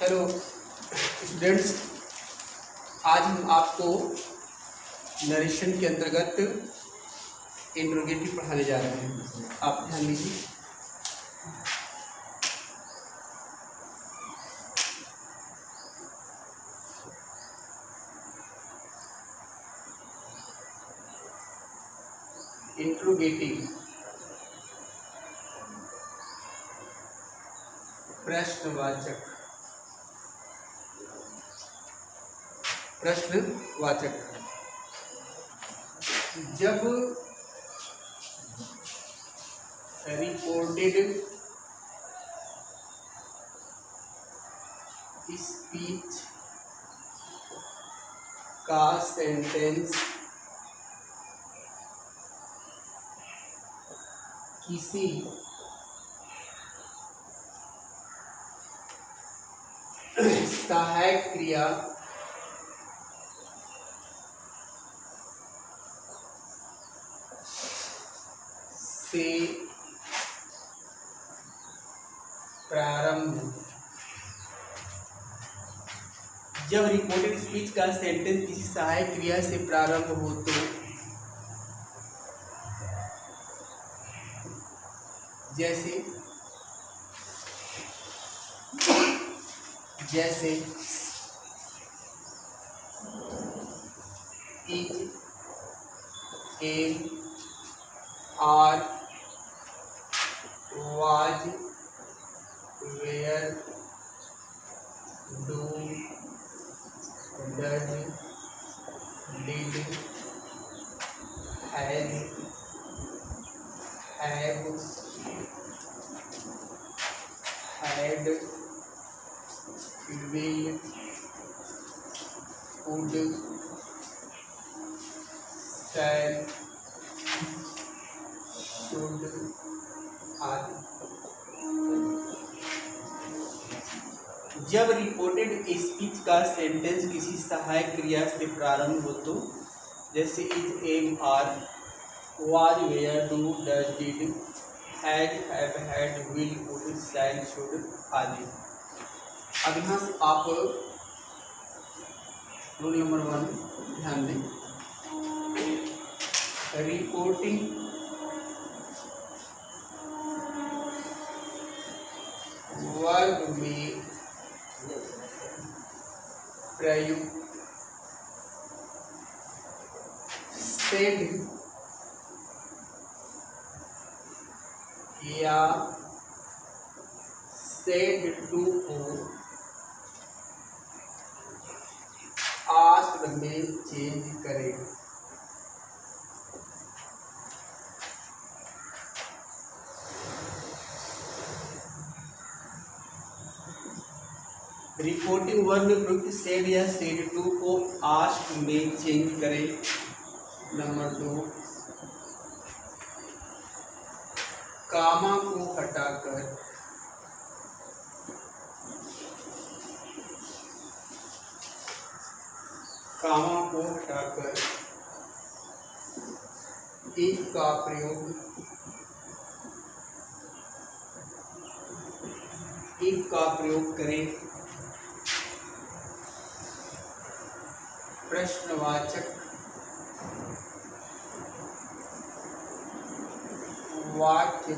Hello students, आज हम आपको नरेशन के अंतर्गत इंट्रोगेटिव पढ़ाने जा रहे हैं। आप ध्यान दीजिए। इंट्रोगेटिव प्रश्नवाचक। प्रश्नवाचक जब रिपोर्टेड स्पीच का सेंटेंस किसी सहायक क्रिया से प्रारंभ। जब रिपोर्टेड स्पीच का सेंटेंस किसी सहायक क्रिया से प्रारंभ हो तो जैसे is, am, are, was, were, do, does, did, has, have, had, will, would, shall, should आदि। जब रिपोर्टेड स्पीच का सेंटेंस किसी सहायक क्रिया से प्रारंभ हो तो जैसे is, am, are, was, were, do, does, did, has, have, had, will, would, shall, should आदि। अब यहाँ से आप रूल नंबर 1 ध्यान दें। रिपोर्टिंग वर्ब में प्रयुक्त सेड या सेड टू को आस्क्ड में चेंज करें। रिपोर्टिंग वर्ब में प्रयुक्त सेड या सेड टू को आस्क्ड में चेंज करें। नंबर 2, कामा को हटाकर इफ का प्रयोग करें। प्रश्नवाचक वाक्य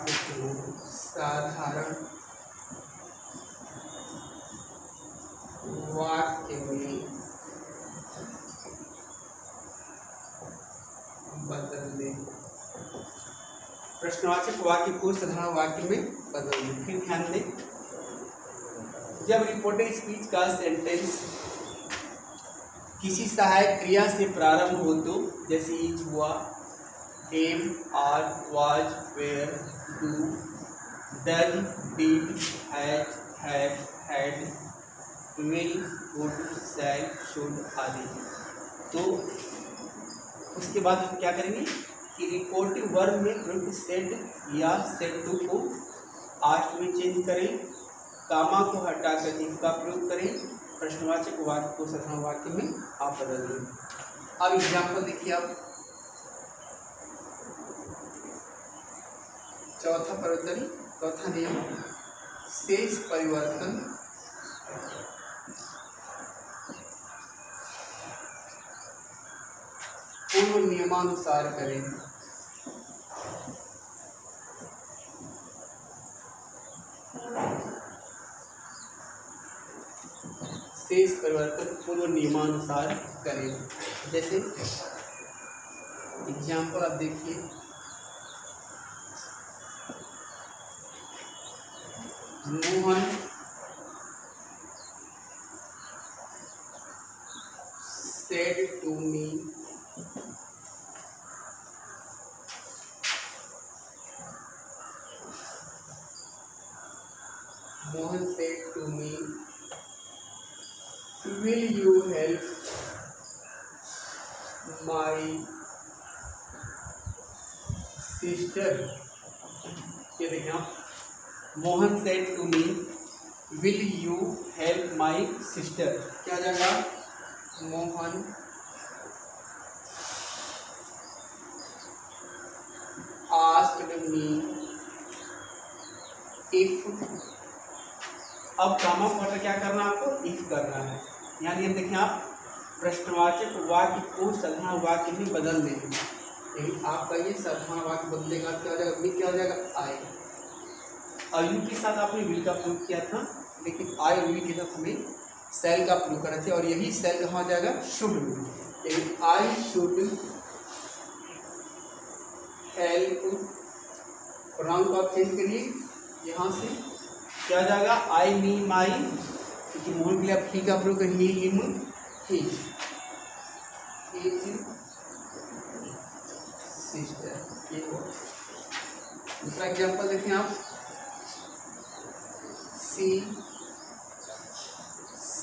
को साधारण वाक्य में बदल दें। प्रश्नवाचक वाक्य को साधारण वाक्य में बदल दें। फिर ध्यान दें, जब रिपोर्टेड स्पीच का सेंटेंस किसी सहायक क्रिया से प्रारंभ हो तो जैसे इज हुआ, am, are, was, were, do, does, did, has, have, had, will, would, shall, should आदि। तो उसके बाद हम क्या करेंगे कि रिपोर्टिंग वर्ब में प्रयुक्त सेड या सेड टू को आस्क्ड में चेंज करें। कामा को हटाकर इफ का प्रयोग करें। प्रश्नवाचक वाक्य को साधारण वाक्य में आप बदल दें। अब एग्जाम्पल देखिए आप, चौथा प्रवर्तन चौथा नियम, शेष परिवर्तन पूर्व नियमानुसार करें। शेष परिवर्तन पूर्व नियमानुसार करें। जैसे एग्जाम्पल आप देखिए, Mohan said to me will you help my sister। ये देखिए आप, Mohan said to me will you help my sister, क्या जाएगा, मोहन asked me if। अब कामा पर क्या करना है आपको, इफ करना है। यानी देखिए आप, प्रश्नवाचक वाक्य को साधारण वाक्य में बदल देंगे। लेकिन आपका ये साधारण वाक्य बदलेगा, क्या हो जाएगा, क्या हो जाएगा, आई। अयु के साथ आपने विल का प्रयोग किया था, लेकिन आई और विल के साथ हमें सेल का प्रयोग करना चाहिए, और यही सेल कहाँ जाएगा, शुड में। लेकिन आई शुड हेल्प, प्रोनाउन को आप चेंज करिए, यहाँ से क्या जाएगा, आई मी माई, क्योंकि मोहन के लिए आप ही का प्रयोग करें, ही हिम हिज सिस्टर। ये हो दूसरा एग्जाम्पल देखें आप, सी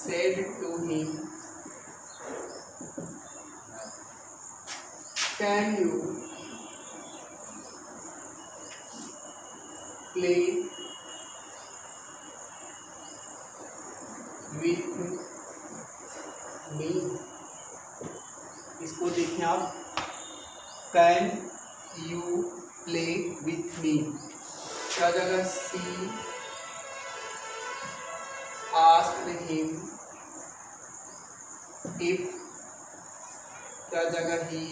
said to him can you play with me। इसको देखें आप, कैन यू प्ले विथ मी, क्या जगह, सी asked him if, क्या जगह, ही,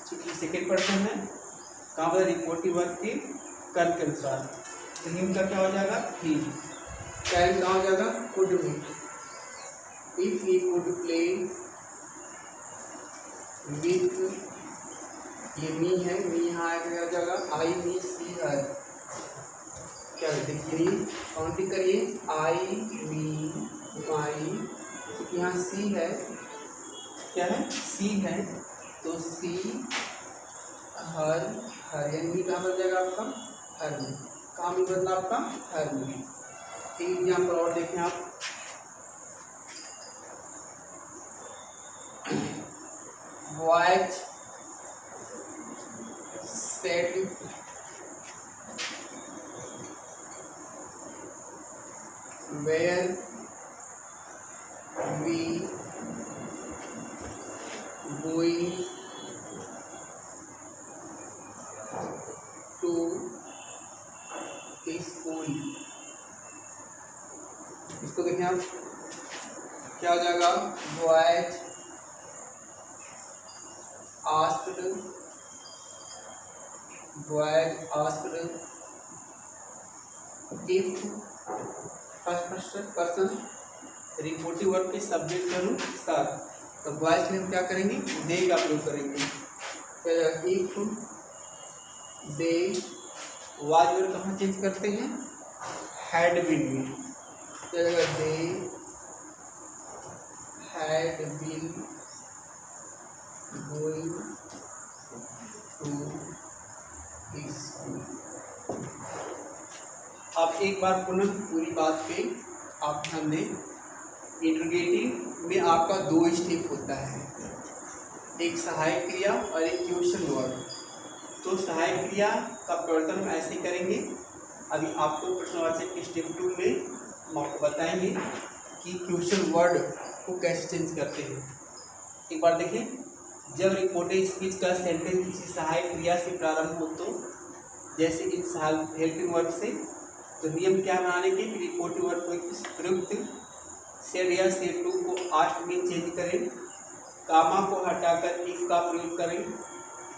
चूंकि सेकेंड पर्सन है, कहाँ पर रिपोर्टिव वर्ब के कर्म के अनुसार, तो हिम का क्या हो जाएगा, ही। कैन कहाँ हो जाएगा, कुड में, if he could play with, ये मी है, मी यहाँ आ जाएगा, आई मी सी हर, क्या देखिए काउंटिंग करिए, आई मी माई, यहाँ सी है, क्या है, सी है, तो सी हर, हर यानी कहाँ बन जाएगा आपका, हर में, कहाँ भी बदला आपका, हर में। एक एग्जाम्पल और देखें आप, watch said where we going to school। इसको देखें आप, क्या हो जाएगा, boys asked if, first person reportive verb के सब्जेक्ट के अनुसार, तो बॉयज में हम क्या करेंगे, दे का प्रयोग करेंगे। इफ दे, वाज वर्ब कहाँ चेंज करते हैं, हैड बीन में, they had been going to school. आप एक बार पुनः पूरी बात पे आप ध्यान दें, इंट्रोगेटिव में आपका दो स्टेप होता है, एक सहायक क्रिया और एक क्वेश्चन वर्ड। तो सहायक क्रिया का प्रवर्तन हम ऐसे करेंगे, अभी आपको प्रश्नवाचक के स्टेप 2 में हम आपको बताएंगे कि क्वेश्चन वर्ड को कैसे चेंज करते हैं। एक बार देखें, जब रिपोर्टेड स्पीच का सेंटेंस किसी सहायक क्रिया से प्रारंभ हो तो जैसे इन हेल्पिंग वर्ब से, तो नियम क्या बनाने के, रिपोर्टिव वर्ब को प्रयुक्त सेड या सेड टू को आस्ट में चेंज करें, कामा को हटाकर इफ का प्रयोग करें,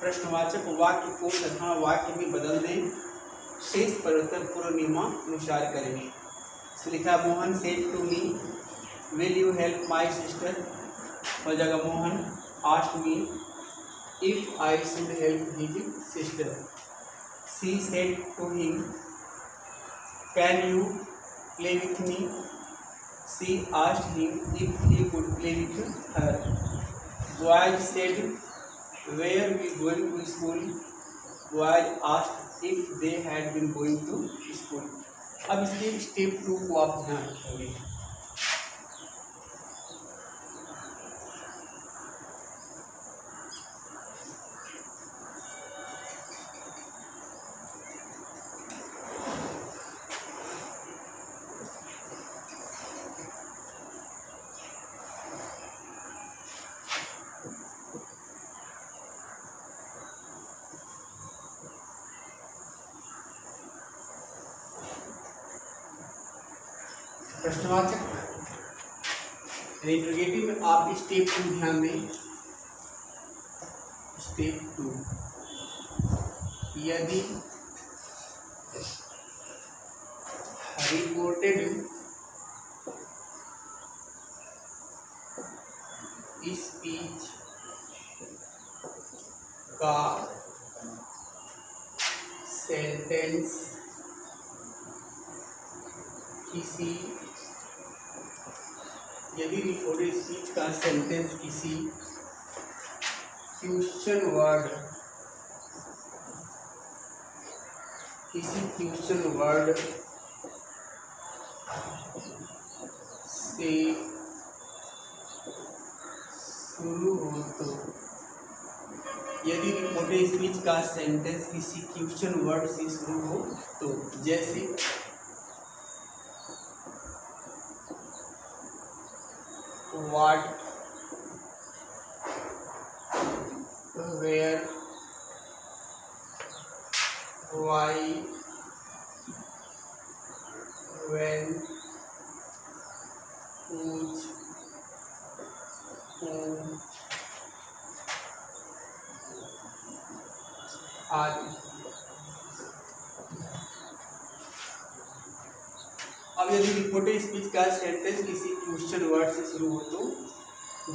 प्रश्नवाचक वाक्य को साधारण वाक्य में बदल दें, शेष परिवर्तन पूर्व नियमानुसार करेंगे। तो लिखा Mohan said to me will you help my sister, हो जाएगा Mohan asked me if I should help his sister. She said to him can you play with me, she asked him if he could play with her. Boys said where we going to school, boys asked if they had been going to school। अब इसके step 2 को आप ध्यान रखेंगे। प्रश्नवाचक interrogative में आप step 2 ध्यान दें। स्टेप 2, यदि रिपोर्टेड स्पीच का सेंटेंस किसी, यदि रिपोर्टेड स्पीच का सेंटेंस किसी क्वेश्चन वर्ड से शुरू हो तो, यदि रिपोर्टेड स्पीच का सेंटेंस किसी क्वेश्चन वर्ड से शुरू हो तो, जैसे what, where, why, when, whose, whom आदि। अब यदि रिपोर्टेड स्पीच का सेंटेंस किसी क्वेश्चन वर्ड से शुरू हो तो,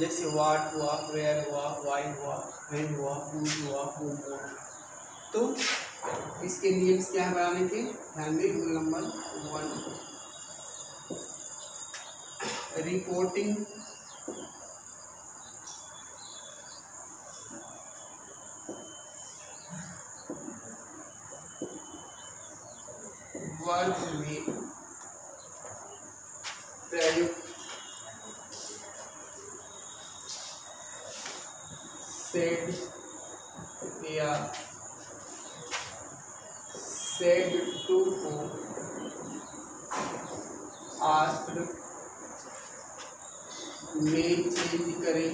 जैसे व्हाट हुआ, वेयर हुआ, व्हाई हुआ, व्हेन हुआ, हूज हुआ, हूम हुआ, तो इसके नियम क्या है बनाने के, ध्यान दें। रूल नंबर 1, रिपोर्टिंग वर्ब में प्रयुक्त सेड या सेड टू को आस्क्ड में चेंज करें,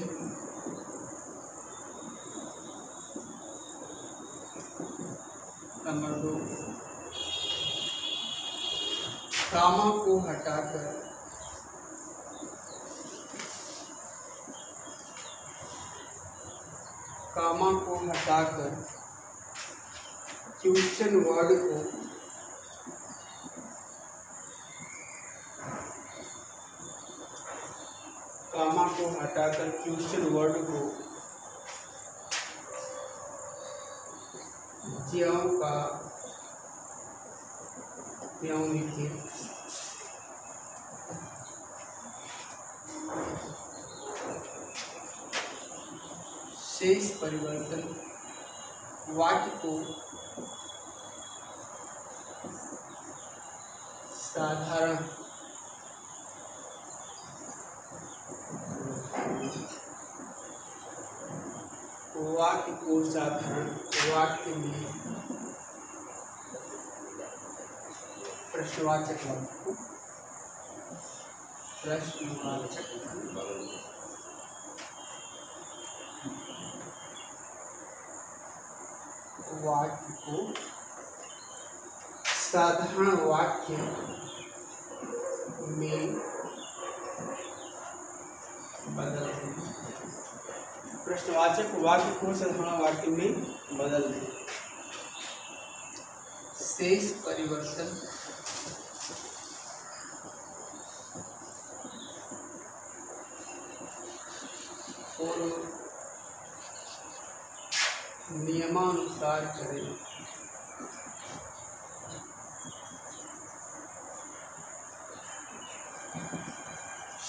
नंबर 2, कामा को हटाकर क्वेश्चन वर्ड को ज्यों का त्यों लिखे। शेष परिवर्तन वाक्य को साधारण वाक्य में प्रश्नवाचक वाक्य को साधारण वाक्य में बदल दें। प्रश्नवाचक वाक्य को साधारण वाक्य में बदल दें। शेष परिवर्तन और नियमानुसार करें।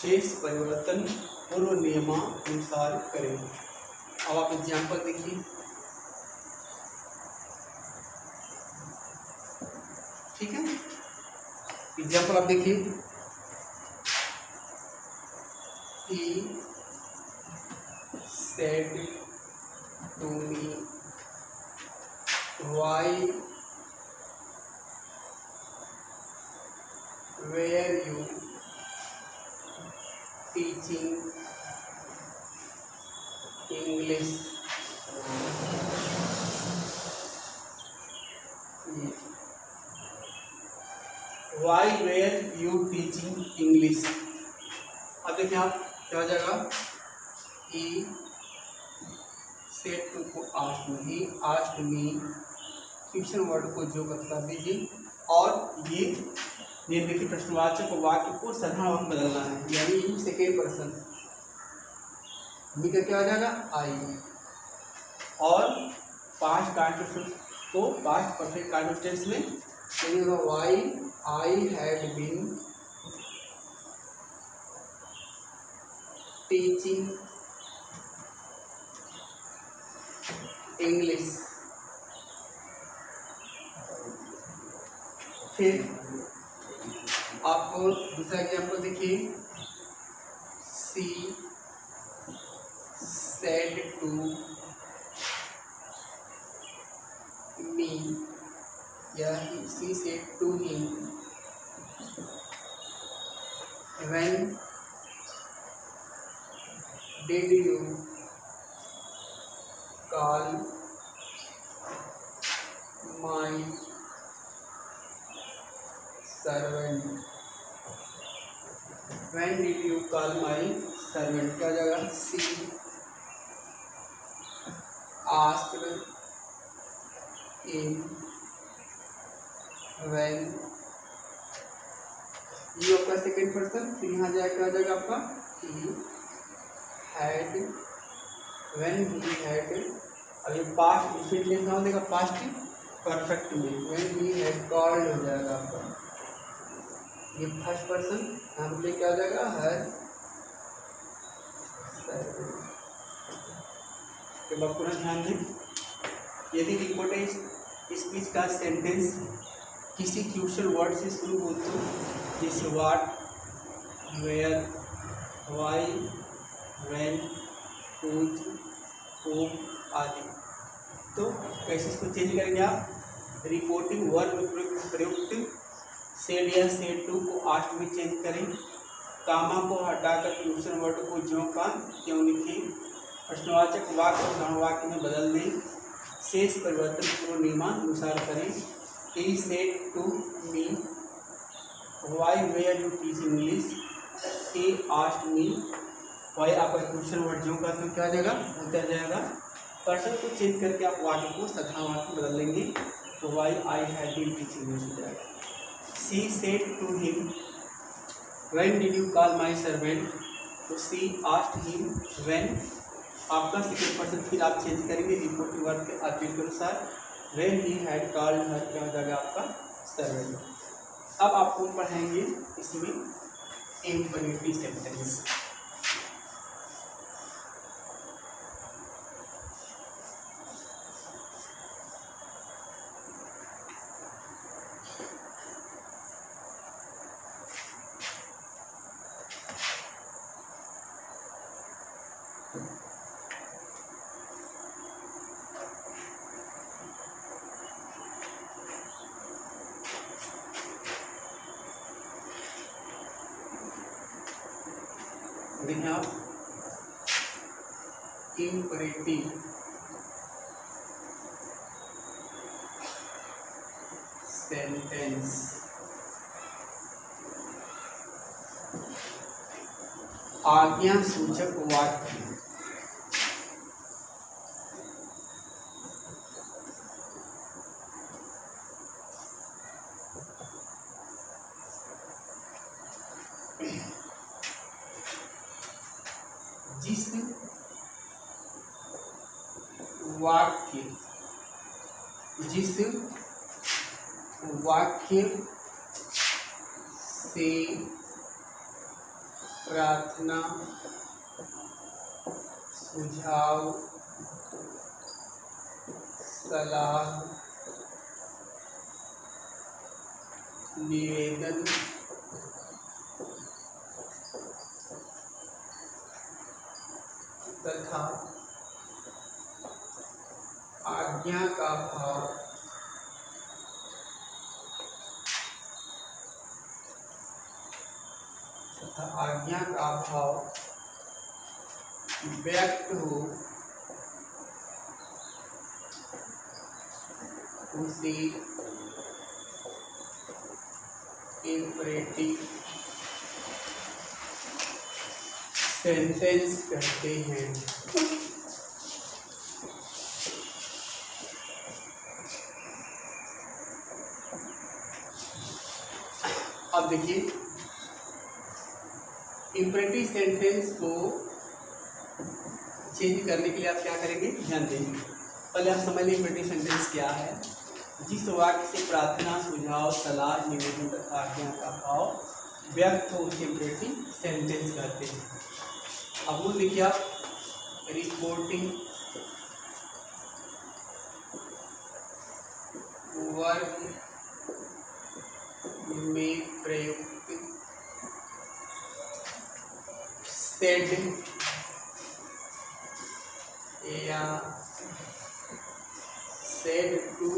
शेष परिवर्तन पूर्व नियमानुसार करें। अब आप एग्जाम्पल देखिए, ठीक है। एग्जाम्पल आप देखिए, he said to me, why were you teaching English? Why were you teaching English? अब देखिए आप क्या हो जाएगा, he said to को asked me, he asked me, fiction word को जो कर दीजिए और ये निम्नलिखित प्रश्नवाचक वाक्य को साधारण वाक्य बदलना है, यानी इन सेकेंड पर्सन मी का क्या हो जाएगा आई, और पास्ट कंटीन्यूअस को पास्ट परफेक्ट कंटीन्यूअस टेंस में यानी होगा why I had been teaching English. फिर आप दूसरा एग्जाम्पल देखिए, सी सेड टू मी या she said to him, when did you call my servant, when did you call my servant क्या हो जाएगा, सी आस्क्ड हिम व्हेन, ये आपका सेकेंड पर्सन। फिर यहाँ जाएगा क्या हो जाएगा आपका he had, when he had, अब ये पास्ट डिफिट लिखना हो देगा पास्ट परफेक्ट में, व्हेन ही हैड कॉल्ड हो जाएगा आपका ये फर्स्ट पर्सन, यहाँ पे क्या हो जाएगा हर के बाद पूरा ध्यान दें। यदि रिपोर्टेड स्पीच का सेंटेंस किसी क्रूशियल वर्ड से शुरू हो तो जैसे what, where, why, when, whose, whom आदि, तो कैसे इसको चेंज करेंगे आप, रिपोर्टिंग वर्ब में प्रयुक्त सेड या सेड टू को आस्ट में चेंज करें, कामा को हटाकर क्वेश्चन वर्ड को ज्यों का त्यों लिखें, प्रश्नवाचक वाक्य को साधारण वाक्य में बदल दें, शेष परिवर्तन पूर्व नियमानुसार करें। He said to me, why were you teach English, he asked me, why आपका क्वेश्चन वर्ड ज्यों का त्यों क्या आ जाएगा उतर जाएगा। पर्सन को चेंज करके आप वाक्य को साधारण वाक्य में बदल लेंगे, तो why I had been teaching English हो जाएगा। She said to him, when did you call my servant? तो she asked him when, आपका सेकेंड पर्सन फिर आप चेंज करेंगे रिपोर्टिंग वर्ब के आर्टिकल के अनुसार, when he had called her क्या हो जाएगा आपका servant। अब आपको पढ़ाएंगे इसमें इम्परेटिव सेंटेंस। देखिए आप इम्परेटिव सेंटेंस सेंटेंस। आज्ञा सूचक वाक्य। जिस वाक्य से प्रार्थना, सुझाव, सलाह, निवेदन तथा आज्ञा का भाव व्यक्त हो, उसे इंपरेटिव सेंटेंस कहते हैं। अब देखिए, इंपरेटिव सेंटेंस को चेंज करने के लिए आप क्या करेंगे, ध्यान देंगे। पहले आप समझ लें इंपरेटिव सेंटेंस क्या है। जिस वाक्य से प्रार्थना, सुझाव, सलाह, निवेदन तथा आज्ञा का भाव व्यक्त हो उसे इंपरेटिव सेंटेंस कहते हैं। अब वो लिखिए आप, रिपोर्टिंग वर्ग में प्रयुक्त सेड या said to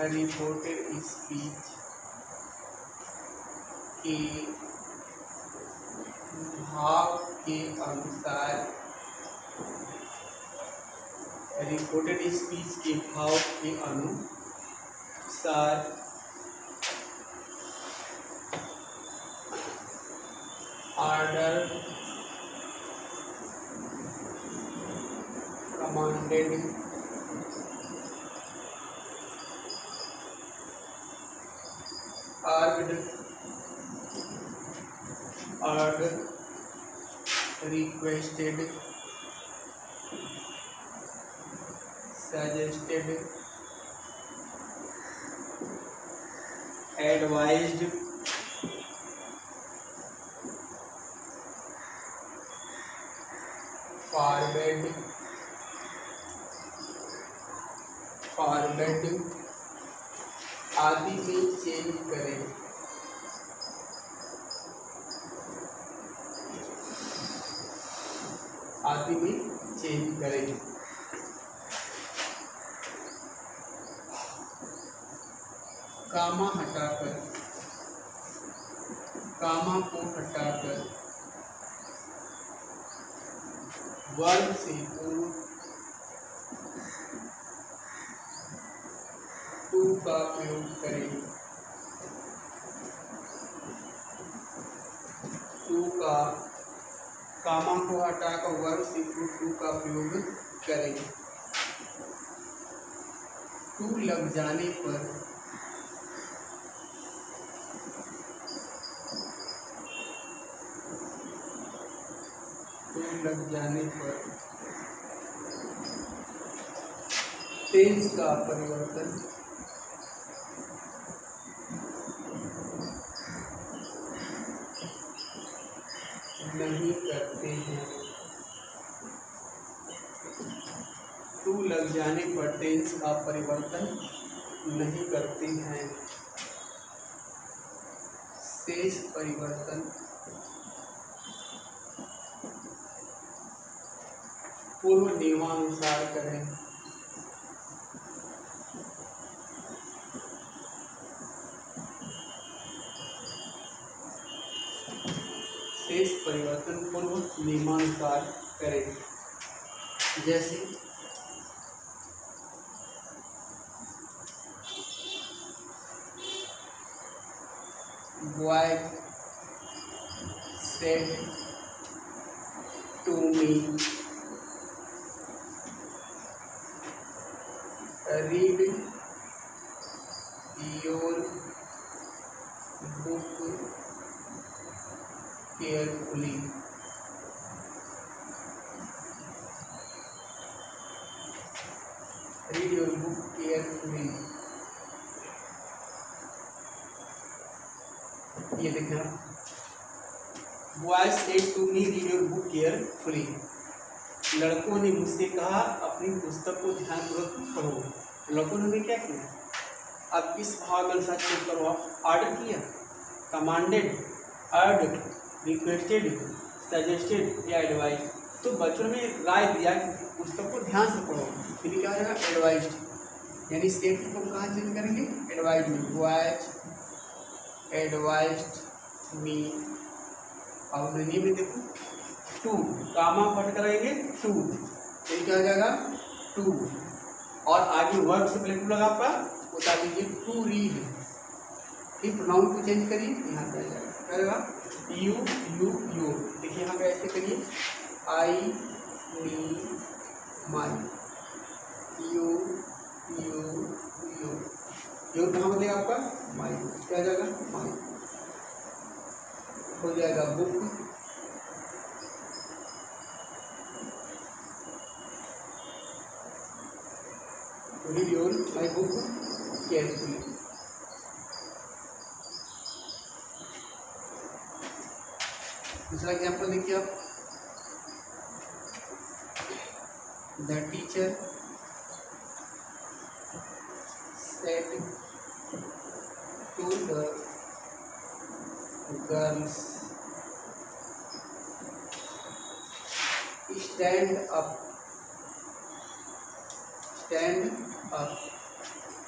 reported speech के भाव के अनुसार, रिपोर्टेड स्पीच के भाव के अनुसार order, commanded, ordered, requested, suggested, advised, forward आदि में चेंज करें। कामा को हटाकर वर्ग से पूर्व टू का प्रयोग करें। कामा को हटाकर वर्ग से पूर्व टू का प्रयोग करें। टू लग जाने पर टेंस का परिवर्तन नहीं करते हैं। टू लग जाने पर टेंस का परिवर्तन नहीं करते हैं। शेष परिवर्तन पूर्व नियमानुसार करें। शेष परिवर्तन पूर्व नियमानुसार करें। जैसे boy said to me read your book carefully. Read your book carefully, ये देखना। Boys said to me read your book carefully. लड़कों ने मुझसे कहा अपनी पुस्तक को ध्यानपूर्वक पढ़ो। लड़कों ने क्या किया? अब इस भाव के अनुसार चेक करो। आप ऑर्डर किया, कमांडेड, अर्ड, रिक्वेस्टेड, सजेस्टेड या एडवाइज। तो बच्चों ने राय दिया कि पुस्तक को ध्यान से पढ़ो, फिर क्या हो जाएगा? एडवाइज्ड। यानी सेट को कहाँ चेंज करेंगे? एडवाइज में। बॉयज एडवाइज्ड मी। और नहीं में देखो टू, कामा पट करेंगे टू, फिर क्या हो जाएगा? टू। और आगे वर्ब से पहले टू लगा आपका, बता दीजिए टू रीड। फिर प्रोनाउन को चेंज करिए, यहाँ पे आ जाएगा क्या होगा? You you you. देखिए यहाँ पे ऐसे करिए, आई मी माई, यू यू यू। यू कहाँ बनेगा आपका? माई। क्या आ जाएगा? माई। हो जाएगा book, read your my book carefully. दूसरा एग्जाम्पल देखिए आप। The teacher said to the girls stand up, stand up.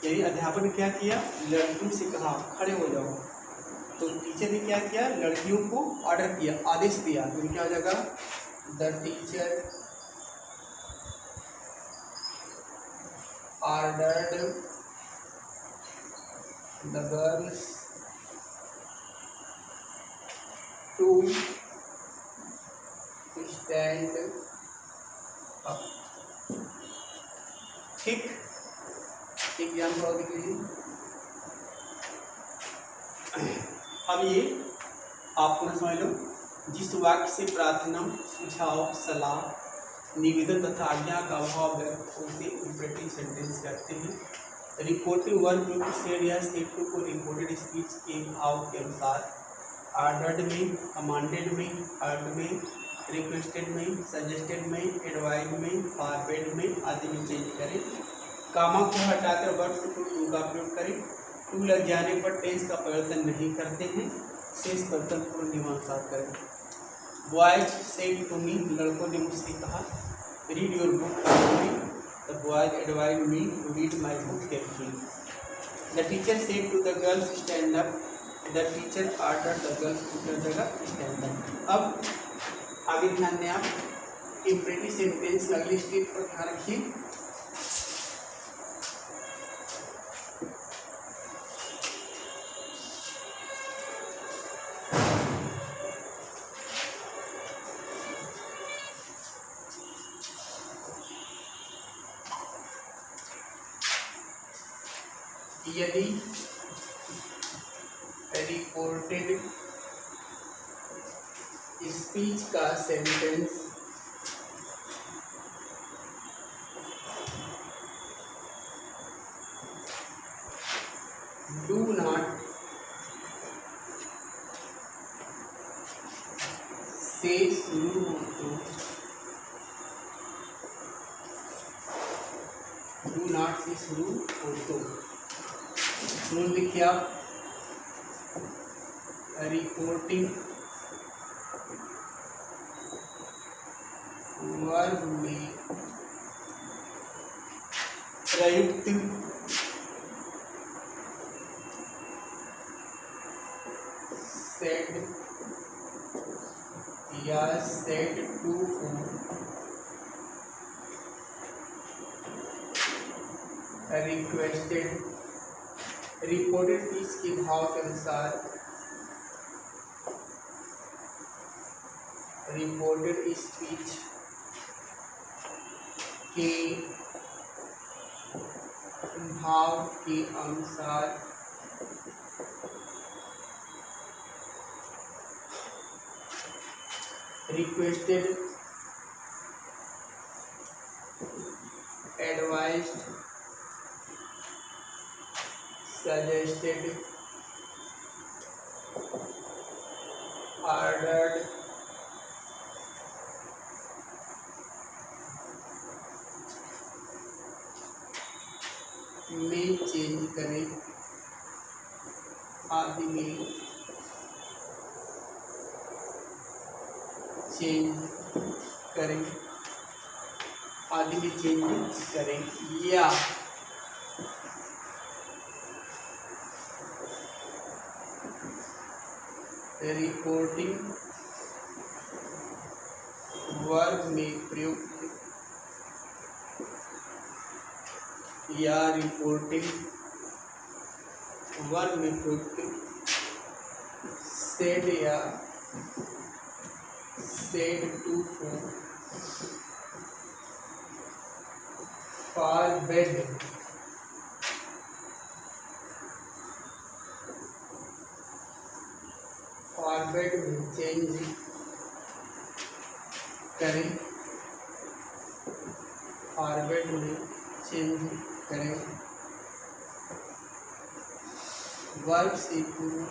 यानी अध्यापक ने क्या किया? लड़कियों से कहा खड़े हो जाओ। तो टीचर ने क्या किया? लड़कियों को ऑर्डर किया, आदेश दिया। तो क्या हो जाएगा? The teacher ordered the girls to stand up. ठीक, एग्जाम्पल और देख लीजिए। अब ये आपको ना समझ लो, जिस वाक्य से प्रार्थना, सुझाव, सलाह, निवेदन तथा आज्ञा का अभाव है उसे इंपरेटिव सेंटेंस कहते हैं। रिपोर्टिव वर्ब जो कि सेड या सेड टू को रिपोर्टेड स्पीच के भाव के अनुसार ऑर्डर्ड में, कमांडेड में, अर्ड में, रिक्वेस्टेड में, सजेस्टेड में, एडवाइज में, फॉरवर्ड में आदि में चेंज करें। कामा को हटाकर वर्ब से टू का प्रयोग करें। टू लग जाने पर टेंस का परिवर्तन नहीं करते हैं, शेष परिवर्तन पूर्ण नियमानुसार करें। बॉयज सेड टू मी, लड़कों ने मुझसे कहा read your book carefully. The boys advise me to read my book carefully. The teacher said to the girls stand up. The teacher ordered the girls to stand up. अब आगे ध्यान दें आप, imperative sentence अगली step पर ध्यान रखिए। यदि रिपोर्टेड स्पीच का सेंटेंस डू नॉट से शुरू हो तो डू नॉट से शुरू हो तो लिखिए आप, रिपोर्टिंग वर्ब में प्रयुक्त सेड या सेड टू को रिक्वेस्टेड, रिपोर्टेड फीस के भाव के अनुसार, रिपोर्टेड स्पीच के भाव के अनुसार रिक्वेस्टेड, एडवाइज्ड, सजेस्टेड, ऑर्डर्ड, में चेंज करें, आदि में चेंज करें, आदि में चेंज करें, या रिपोर्टिंग वर्ग में प्रयुक्त, या रिपोर्टिंग वर्ग में प्रयुक्त सेड या सेड टू को फॉरबेड, फॉरबेड में चेंज करें, फॉरबेड में चेंज करें, वर्ब से पूर्व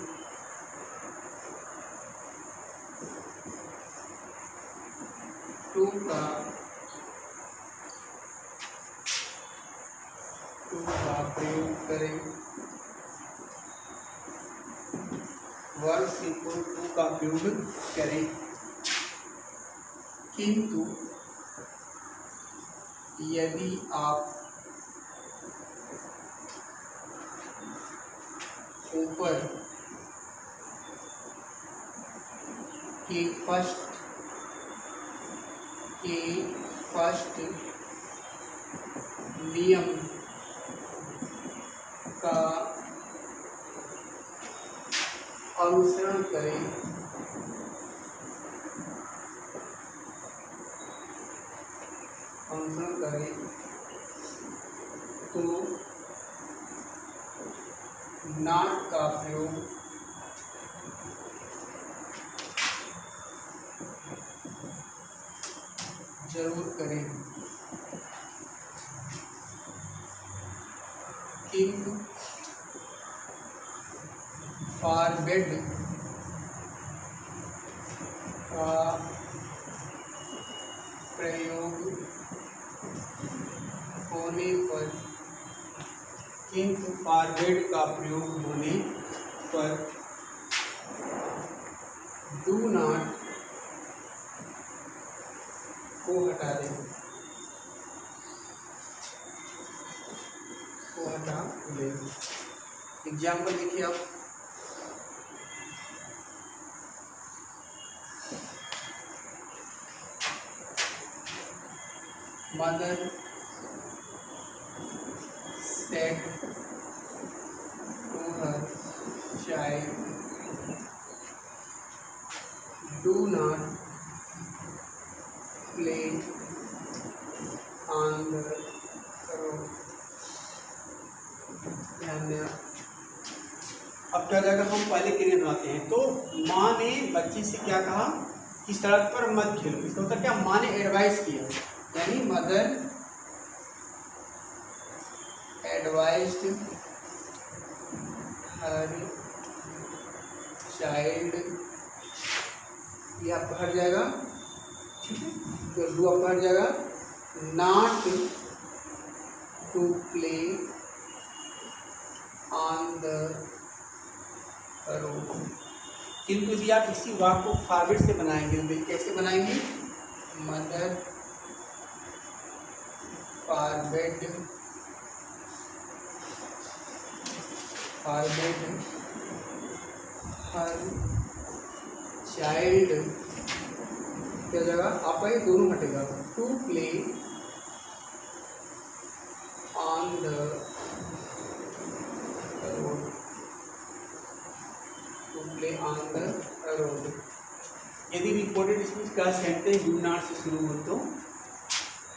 टू का प्रयोग करें, वर्ब से पूर्व टू का प्रयोग करें, किंतु यदि आप ऊपर के फर्स्ट नियम का अनुसरण करें, तो नॉट का प्रयोग जरूर करें, किंतु फॉरबेड का प्रयोग होने पर, किंतु फॉरबेड का प्रयोग होने पर डू नॉट को हटा दें, को हटा दें। एग्जाम्पल देखिए आप, mother said to her child, do not play on the road. अब क्या जाकर हम पहले क्रिया बनाते हैं। तो माँ ने बच्ची से क्या कहा कि सड़क पर मत खेलो। इसका मतलब क्या, माँ ने एडवाइस किया, यानी मदर एडवाइज्ड हर चाइल्ड, यह आपका हट जाएगा, ठीक है, तो डू आपका हट जाएगा, not to play on the road. किंतु यदि आप इसी वाक्य को फॉरवर्ड से बनाएंगे तो कैसे बनाएंगे, मदर फॉरवर्ड हर चाइल्ड, क्या जगह आपका ये दोनों हटेगा, टू प्ले ऑन द का सेंटेंस डू नॉट से शुरू हो तो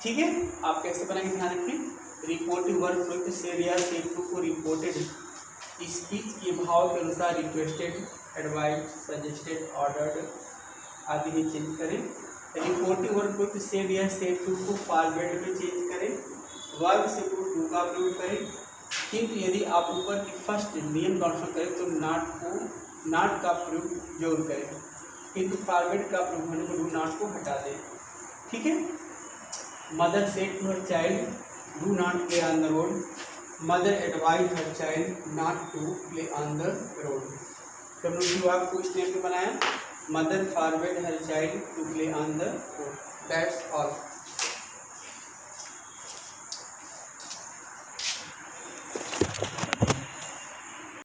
ठीक है। आप कैसे बनाएंगे ध्यान रखें। रिपोर्टिव वर्ब प्रयुक्त से या से टू को रिपोर्टेड स्पीच के भाव के अनुसार रिक्वेस्टेड, एडवाइज, सजेस्टेड, ऑर्डर्ड आदि में चेंज करें। रिपोर्टिव वर्ब प्रयुक्त से या से टू को फॉरवर्ड में चेंज करें। वर्ब से टू का प्रयोग करें। किंतु यदि आप ऊपर की फर्स्ट नियम का अनुसरण करें तो नॉट का प्रयोग जरूर करें, किंतु फॉरवर्ड का प्रयोग होने पर डू नॉट को हटा दें। ठीक है। Mother said to her child do not play on the road. Mother advise her child not to play on the road. तो हमने विभाग को स्टेप में बनाया। Mother forward her child to play on the road. That's all.